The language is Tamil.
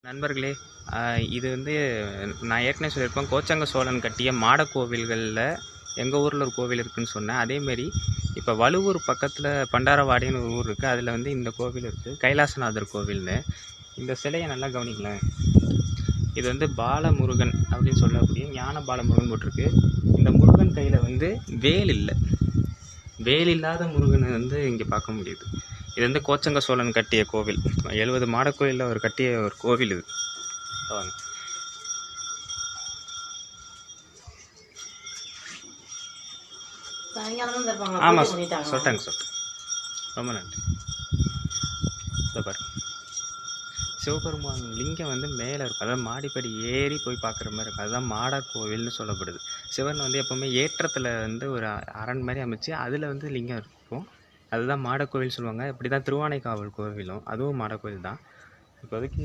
நண்பர்களே, இது வந்து நான் ஏற்கனவே சொல்லியிருப்பேன். கோச்சங்க சோழன் கட்டிய மாட கோவில்களில் எங்கள் ஊரில் ஒரு கோவில் இருக்குதுன்னு சொன்னேன். அதேமாரி இப்போ வழுவூர் பக்கத்தில் பண்டாரவாடின்னு ஒரு ஊர் இருக்குது. அதில் வந்து இந்த கோவில் இருக்குது, கைலாசநாதர் கோவில்னு. இந்த சிலையை நல்லா கவனிக்கலாம். இது வந்து பாலமுருகன் அப்படின்னு சொல்லக்கூடிய ஞான பாலமுருகன் போட்டிருக்கு. இந்த முருகன் கையில் வந்து வேல் இல்லை. வேல் இல்லாத முருகனை வந்து இங்கே பார்க்க முடியுது. இது வந்து கோச்சங்க சோழன் கட்டிய கோவில். 70 மாட கோயிலில் அவர் கட்டிய ஒரு கோவில் இது. ஆமாம், சொல்லிட்டாங்க. ரொம்ப நன்றி. பாரு, சிவபெருமான் லிங்கம் வந்து மேலே இருக்கும். அதாவது மாடிப்படி ஏறி போய் பார்க்குற மாதிரி இருக்கும். அதுதான் மாட கோவில்னு சொல்லப்படுது. சிவன் வந்து எப்போவுமே ஏற்றத்தில் வந்து ஒரு அரண் மாதிரி அமைச்சு அதில் வந்து லிங்கம் இருக்கும். அதுதான் மாட கோவில் சொல்லுவாங்க. இப்படி தான் திருவானைக்காவல் கோவிலும், அதுவும் மாட கோவில் தான். இப்போதைக்கு